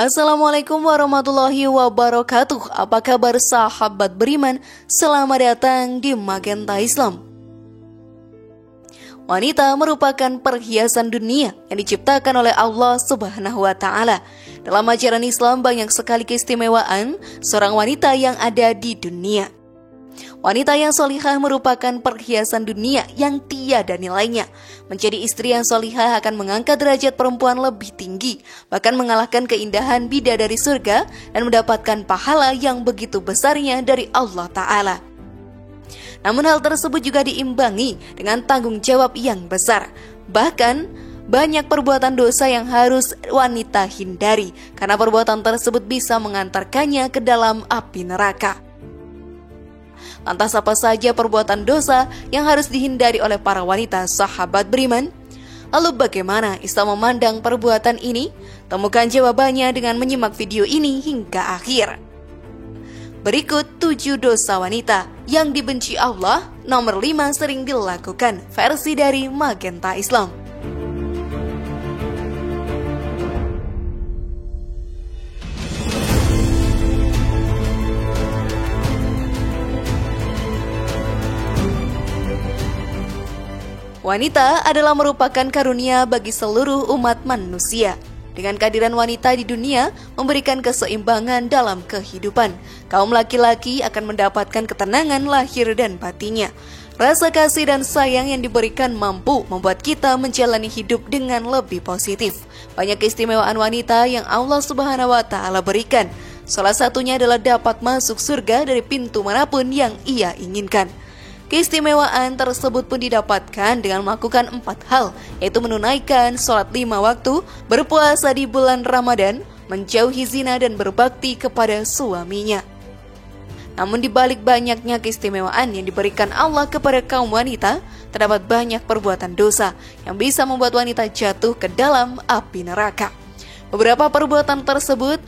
Assalamualaikum warahmatullahi wabarakatuh. Apa kabar sahabat beriman? Selamat datang di Magenta Islam. Wanita merupakan perhiasan dunia yang diciptakan oleh Allah Subhanahu wa Ta'ala. Dalam ajaran Islam banyak sekali keistimewaan seorang wanita yang ada di dunia. Wanita yang solihah merupakan perhiasan dunia yang tiada nilainya. Menjadi istri yang solihah akan mengangkat derajat perempuan lebih tinggi, bahkan mengalahkan keindahan bidadari surga dan mendapatkan pahala yang begitu besarnya dari Allah Ta'ala. Namun hal tersebut juga diimbangi dengan tanggung jawab yang besar. Bahkan banyak perbuatan dosa yang harus wanita hindari, karena perbuatan tersebut bisa mengantarkannya ke dalam api neraka. Lantas apa saja perbuatan dosa yang harus dihindari oleh para wanita sahabat beriman? Lalu bagaimana Islam memandang perbuatan ini? Temukan jawabannya dengan menyimak video ini hingga akhir. Berikut 7 dosa wanita yang dibenci Allah, nomor 5 sering dilakukan, versi dari Magenta Islam. Wanita adalah merupakan karunia bagi seluruh umat manusia. Dengan kehadiran wanita di dunia memberikan keseimbangan dalam kehidupan. Kaum laki-laki akan mendapatkan ketenangan lahir dan batinnya. Rasa kasih dan sayang yang diberikan mampu membuat kita menjalani hidup dengan lebih positif. Banyak keistimewaan wanita yang Allah Subhanahu wa Ta'ala berikan. Salah satunya adalah dapat masuk surga dari pintu manapun yang ia inginkan. Keistimewaan tersebut pun didapatkan dengan melakukan 4 hal, yaitu menunaikan sholat 5 waktu, berpuasa di bulan Ramadan, menjauhi zina dan berbakti kepada suaminya. Namun di balik banyaknya keistimewaan yang diberikan Allah kepada kaum wanita, terdapat banyak perbuatan dosa yang bisa membuat wanita jatuh ke dalam api neraka. Beberapa perbuatan tersebut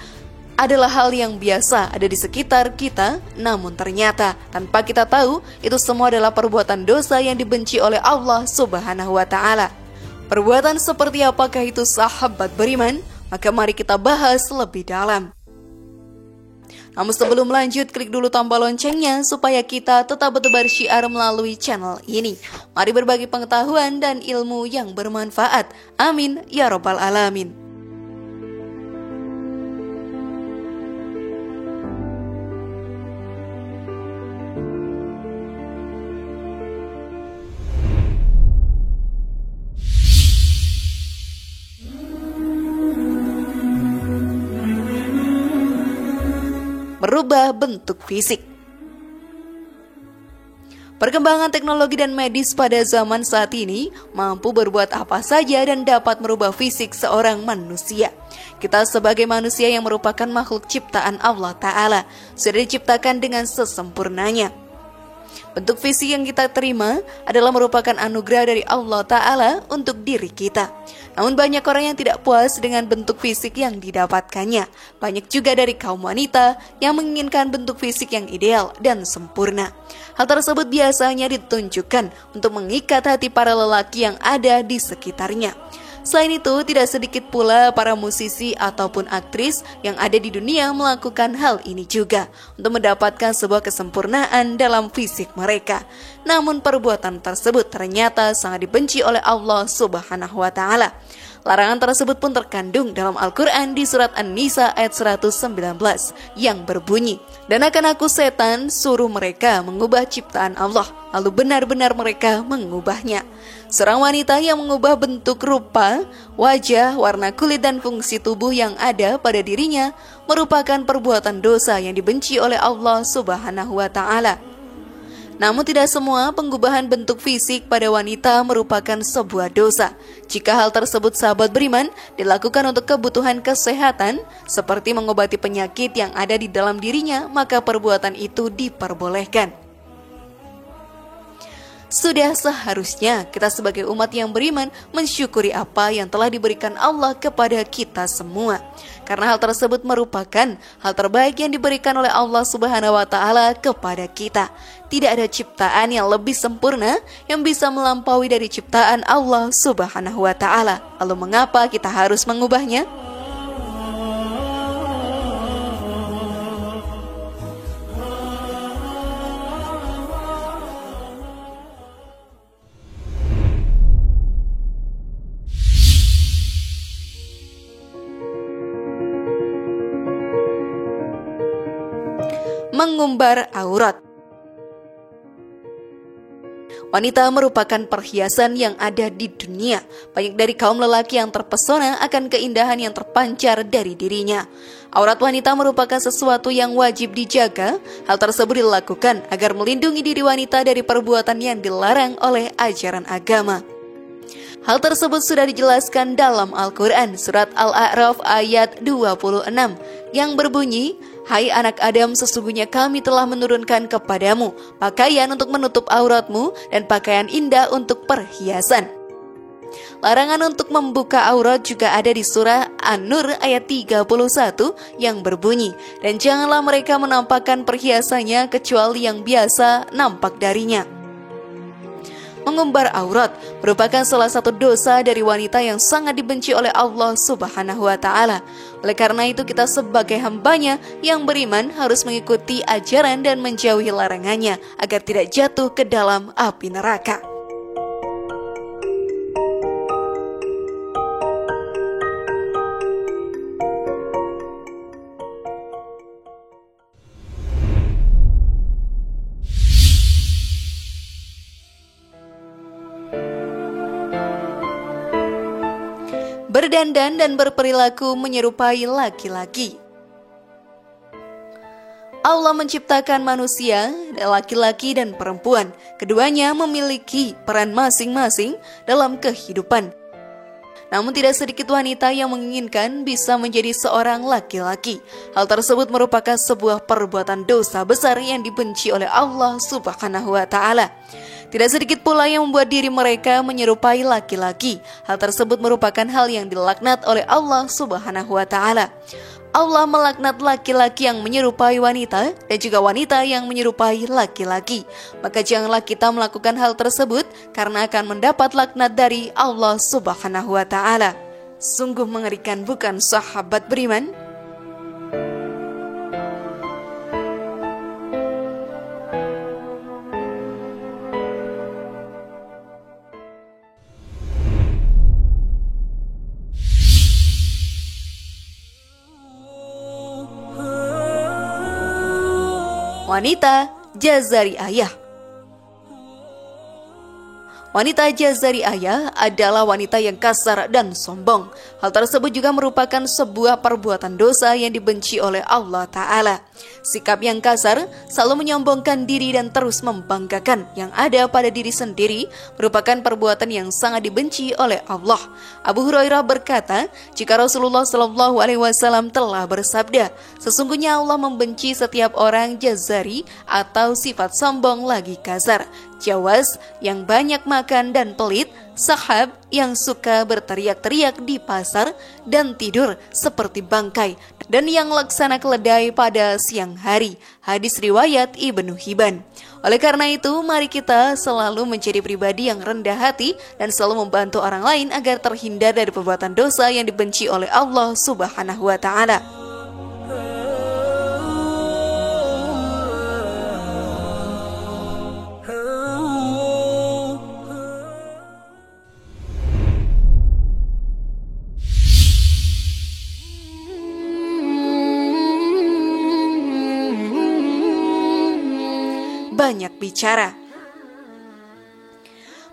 adalah hal yang biasa ada di sekitar kita, namun ternyata tanpa kita tahu, itu semua adalah perbuatan dosa yang dibenci oleh Allah Subhanahu wa Ta'ala. Perbuatan seperti apakah itu sahabat beriman? Maka mari kita bahas lebih dalam. Namun sebelum lanjut, klik dulu tombol loncengnya supaya kita tetap bertebar syiar melalui channel ini. Mari berbagi pengetahuan dan ilmu yang bermanfaat. Amin ya Rabbal Alamin. Merubah bentuk fisik. Perkembangan teknologi dan medis pada zaman saat ini mampu berbuat apa saja dan dapat merubah fisik seorang manusia. Kita sebagai manusia yang merupakan makhluk ciptaan Allah Ta'ala sudah diciptakan dengan sesempurnanya. Bentuk fisik yang kita terima adalah merupakan anugerah dari Allah Ta'ala untuk diri kita. Namun banyak orang yang tidak puas dengan bentuk fisik yang didapatkannya. Banyak juga dari kaum wanita yang menginginkan bentuk fisik yang ideal dan sempurna. Hal tersebut biasanya ditunjukkan untuk mengikat hati para lelaki yang ada di sekitarnya. Selain itu, tidak sedikit pula para musisi ataupun aktris yang ada di dunia melakukan hal ini juga untuk mendapatkan sebuah kesempurnaan dalam fisik mereka. Namun perbuatan tersebut ternyata sangat dibenci oleh Allah Subhanahu wa Ta'ala. Larangan tersebut pun terkandung dalam Al-Quran di surat An-Nisa ayat 119 yang berbunyi, "Dan akan aku setan suruh mereka mengubah ciptaan Allah, lalu benar-benar mereka mengubahnya." Seorang wanita yang mengubah bentuk rupa, wajah, warna kulit dan fungsi tubuh yang ada pada dirinya merupakan perbuatan dosa yang dibenci oleh Allah Subhanahu wa Ta'ala. Namun tidak semua pengubahan bentuk fisik pada wanita merupakan sebuah dosa. Jika hal tersebut sahabat beriman dilakukan untuk kebutuhan kesehatan, seperti mengobati penyakit yang ada di dalam dirinya, maka perbuatan itu diperbolehkan. Sudah seharusnya kita sebagai umat yang beriman mensyukuri apa yang telah diberikan Allah kepada kita semua. Karena hal tersebut merupakan hal terbaik yang diberikan oleh Allah Subhanahu wa Ta'ala kepada kita. Tidak ada ciptaan yang lebih sempurna yang bisa melampaui dari ciptaan Allah Subhanahu wa Ta'ala. Lalu mengapa kita harus mengubahnya? Mengumbar aurat. Wanita merupakan perhiasan yang ada di dunia. Banyak dari kaum lelaki yang terpesona akan keindahan yang terpancar dari dirinya. Aurat wanita merupakan sesuatu yang wajib dijaga. Hal tersebut dilakukan agar melindungi diri wanita dari perbuatan yang dilarang oleh ajaran agama. Hal tersebut sudah dijelaskan dalam Al-Quran, surat Al-A'raf ayat 26, yang berbunyi, "Hai anak Adam, sesungguhnya kami telah menurunkan kepadamu pakaian untuk menutup auratmu dan pakaian indah untuk perhiasan." Larangan untuk membuka aurat juga ada di surah An-Nur ayat 31 yang berbunyi, "Dan janganlah mereka menampakkan perhiasannya kecuali yang biasa nampak darinya." Mengumbar aurat merupakan salah satu dosa dari wanita yang sangat dibenci oleh Allah Subhanahu wa Ta'ala. Oleh karena itu, kita sebagai hambanya yang beriman harus mengikuti ajaran dan menjauhi larangannya agar tidak jatuh ke dalam api neraka. Berdandan dan berperilaku menyerupai laki-laki. Allah menciptakan manusia, laki-laki dan perempuan. Keduanya memiliki peran masing-masing dalam kehidupan. Namun tidak sedikit wanita yang menginginkan bisa menjadi seorang laki-laki. Hal tersebut merupakan sebuah perbuatan dosa besar yang dibenci oleh Allah Subhanahu wa Ta'ala. Tidak sedikit pula yang membuat diri mereka menyerupai laki-laki. Hal tersebut merupakan hal yang dilaknat oleh Allah Subhanahu wa Ta'ala. Allah melaknat laki-laki yang menyerupai wanita dan juga wanita yang menyerupai laki-laki. Maka janganlah kita melakukan hal tersebut karena akan mendapat laknat dari Allah Subhanahu wa Ta'ala. Sungguh mengerikan, bukan sahabat beriman? Wanita Jazari Ayah. Wanita Jazari Ayah adalah wanita yang kasar dan sombong. Hal tersebut juga merupakan sebuah perbuatan dosa yang dibenci oleh Allah Ta'ala. Sikap yang kasar, selalu menyombongkan diri dan terus membanggakan yang ada pada diri sendiri merupakan perbuatan yang sangat dibenci oleh Allah. Abu Hurairah berkata, jika Rasulullah SAW telah bersabda, sesungguhnya Allah membenci setiap orang jazari atau sifat sombong lagi kasar, Jawas yang banyak makan dan pelit, Sahab yang suka berteriak-teriak di pasar dan tidur seperti bangkai, dan yang laksana keledai pada siang hari. Hadis riwayat Ibnu Hibban. Oleh karena itu, mari kita selalu menjadi pribadi yang rendah hati dan selalu membantu orang lain agar terhindar dari perbuatan dosa yang dibenci oleh Allah Subhanahu wa Ta'ala. Banyak bicara.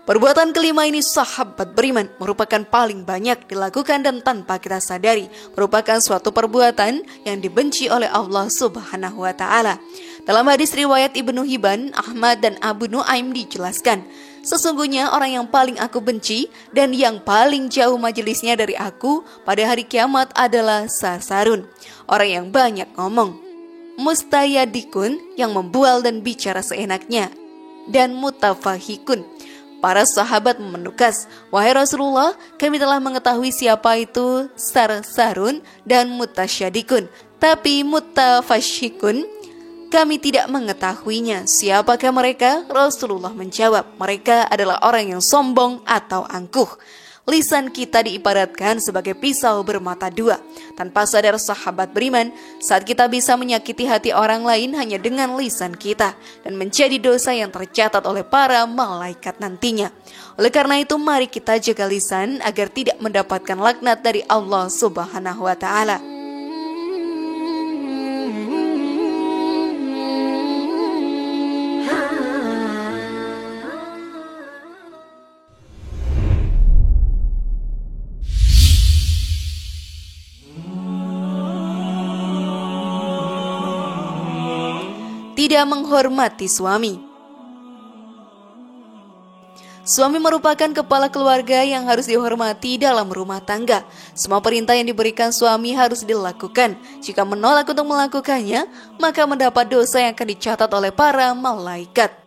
Perbuatan kelima ini, sahabat beriman, merupakan paling banyak dilakukan dan tanpa kita sadari merupakan suatu perbuatan yang dibenci oleh Allah Subhanahu wa Ta'ala. Dalam hadis riwayat Ibnu Hibban, Ahmad dan Abu Nuaim dijelaskan, sesungguhnya orang yang paling aku benci dan yang paling jauh majelisnya dari aku pada hari kiamat adalah sasarun, orang yang banyak ngomong, mustayadikun yang membual dan bicara seenaknya, dan mutafahikun. Para sahabat menukas, wahai Rasulullah, kami telah mengetahui siapa itu sarsarun dan mutasyadikun, tapi mutafashikun kami tidak mengetahuinya. Siapakah mereka? Rasulullah menjawab, mereka adalah orang yang sombong atau angkuh. Lisan kita diibaratkan sebagai pisau bermata dua. Tanpa sadar sahabat beriman, saat kita bisa menyakiti hati orang lain hanya dengan lisan kita, dan menjadi dosa yang tercatat oleh para malaikat nantinya. Oleh karena itu, mari kita jaga lisan agar tidak mendapatkan laknat dari Allah Subhanahu wa Ta'ala. tidak menghormati suami. Suami merupakan kepala keluarga yang harus dihormati dalam rumah tangga. Semua perintah yang diberikan suami harus dilakukan. Jika menolak untuk melakukannya, maka mendapat dosa yang akan dicatat oleh para malaikat.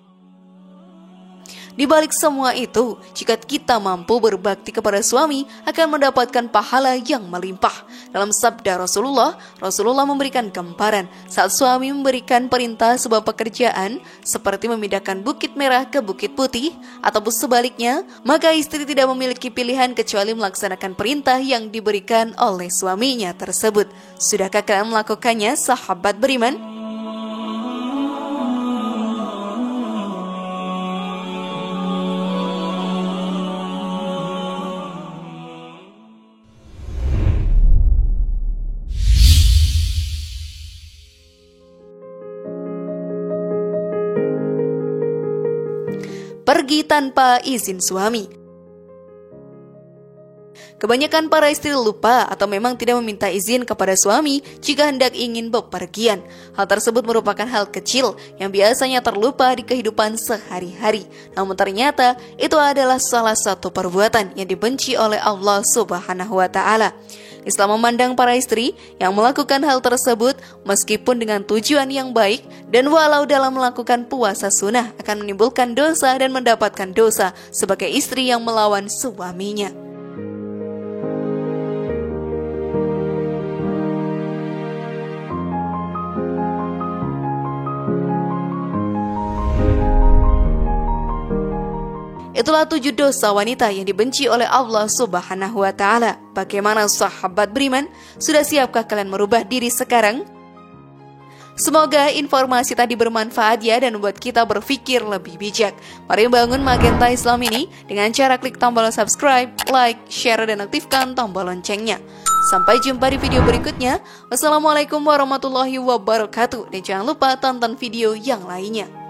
Di balik semua itu, jika kita mampu berbakti kepada suami, akan mendapatkan pahala yang melimpah. Dalam sabda Rasulullah memberikan gambaran saat suami memberikan perintah sebuah pekerjaan, seperti memindahkan bukit merah ke bukit putih, ataupun sebaliknya, maka istri tidak memiliki pilihan kecuali melaksanakan perintah yang diberikan oleh suaminya tersebut. Sudahkah kalian melakukannya, sahabat beriman? Pergi tanpa izin suami. Kebanyakan para istri lupa atau memang tidak meminta izin kepada suami jika hendak ingin bepergian. Hal tersebut merupakan hal kecil yang biasanya terlupa di kehidupan sehari-hari. Namun ternyata itu adalah salah satu perbuatan yang dibenci oleh Allah Subhanahu wa Ta'ala. Islam memandang para istri yang melakukan hal tersebut meskipun dengan tujuan yang baik dan walau dalam melakukan puasa sunnah akan menimbulkan dosa dan mendapatkan dosa sebagai istri yang melawan suaminya. Itulah 7 dosa wanita yang dibenci oleh Allah Subhanahu wa Ta'ala. Bagaimana sahabat beriman? Sudah siapkah kalian merubah diri sekarang? Semoga informasi tadi bermanfaat ya dan membuat kita berpikir lebih bijak. Mari bangun Magenta Islam ini dengan cara klik tombol subscribe, like, share, dan aktifkan tombol loncengnya. Sampai jumpa di video berikutnya. Wassalamualaikum warahmatullahi wabarakatuh. Dan jangan lupa tonton video yang lainnya.